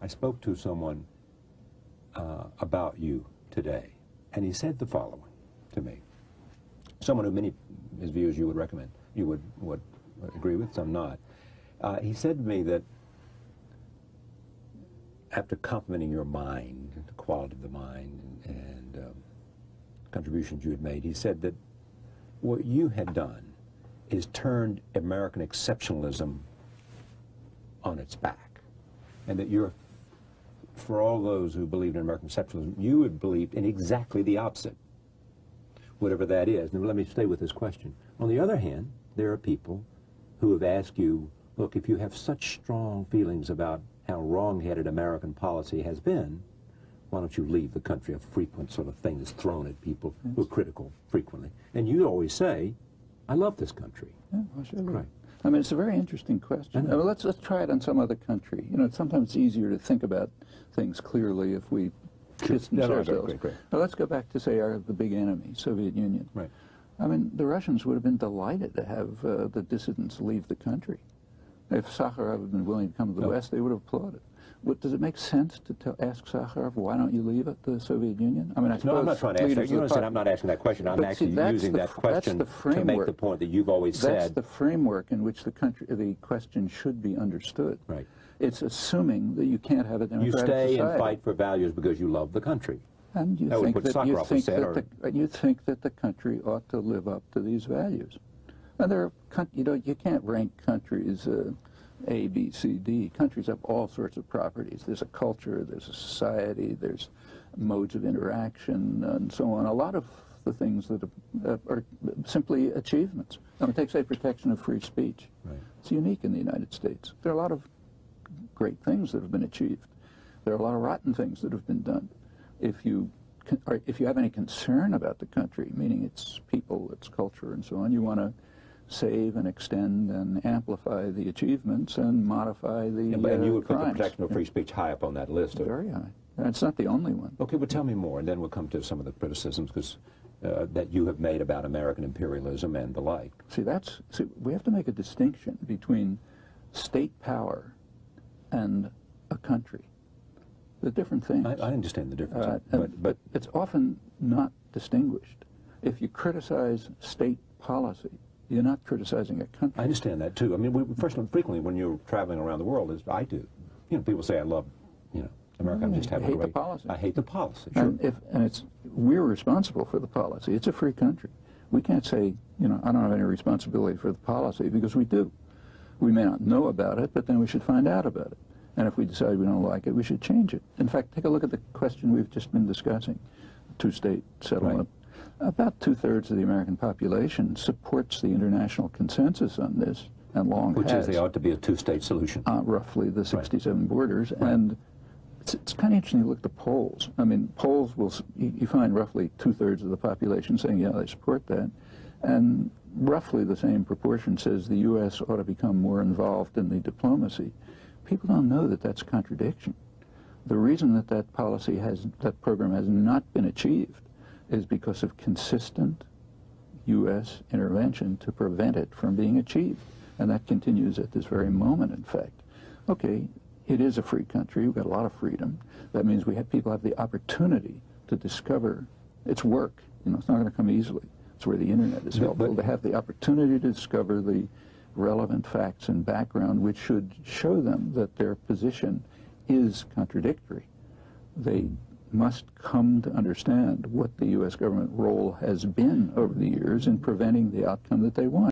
I spoke to someone about you today, and he said the following to me. Someone who many his views you would recommend, you would agree with, some not. He said to me that after complimenting your mind, the quality of the mind, and contributions you had made, he said that what you had done is turned American exceptionalism on its back, and that you're, for all those who believed in American exceptionalism, you had believed in exactly the opposite, whatever that is. Now let me stay with this question. On the other hand, there are people who have asked you, look, if you have such strong feelings about how wrong-headed American policy has been, why don't you leave the country? A frequent sort of thing that's thrown at people who are critical frequently. And you always say, I love this country. Yeah, well, sure. Right. I mean, it's a very interesting question. Well, let's try it on some other country. You know, it's sometimes easier to think about things clearly if we distance ourselves. Great. Well, let's go back to, say, the big enemy, Soviet Union. Right. I mean, the Russians would have been delighted to have the dissidents leave the country. If Sakharov had been willing to come to the West, they would have applauded. Does it make sense to ask Sakharov, why don't you leave the Soviet Union? I mean, I suppose I'm not trying to ask that. You understand, I'm not asking that question. I'm actually using that question to make the point that you've always said. That's the framework in which the question should be understood. Right. It's assuming that you can't have a democratic society. You stay and fight for values because you love the country. And you think that the country ought to live up to these values. And there are, you can't rank countries A, B, C, D. Countries have all sorts of properties. There's a culture, there's a society, there's modes of interaction, and so on. A lot of the things that are simply achievements. I mean, take, say, protection of free speech. Right. It's unique in the United States. There are a lot of great things that have been achieved. There are a lot of rotten things that have been done. If you have any concern about the country, meaning its people, its culture, and so on, you want to save and extend and amplify the achievements and modify the and you would put crimes. the protection of free speech high up on that list. Very high. And it's not the only one. Okay, well, tell me more, and then we'll come to some of the criticisms that you have made about American imperialism and the like. See, we have to make a distinction between state power and a country. They're different things. I understand the difference. But it's often not distinguished. If you criticize state policy, you're not criticizing a country. I understand that too. I mean, frequently when you're traveling around the world, as I do, people say, I love, America. I'm just having I hate the policy. I hate the policy. Sure. And we're responsible for the policy. It's a free country. We can't say, I don't have any responsibility for the policy, because we do. We may not know about it, but then we should find out about it. And if we decide we don't like it, we should change it. In fact, take a look at the question we've just been discussing, two-state settlement. Right. About 2/3 of the American population supports the international consensus on this, and long has. Which is there ought to be a two-state solution. Roughly the 67 borders. Right. And it's kind of interesting to look at the polls. I mean, polls you find roughly 2/3 of the population saying, yeah, they support that. And roughly the same proportion says the U.S. ought to become more involved in the diplomacy. People don't know that that's a contradiction. The reason that that program has not been achieved is because of consistent U.S. intervention to prevent it from being achieved. And that continues at this very moment, in fact. Okay, it is a free country. We've got a lot of freedom. That means people have the opportunity to discover its work. It's not going to come easily. It's where the internet is helpful. They have the opportunity to discover the relevant facts and background, which should show them that their position is contradictory. They must come to understand what the U.S. government role has been over the years in preventing the outcome that they want.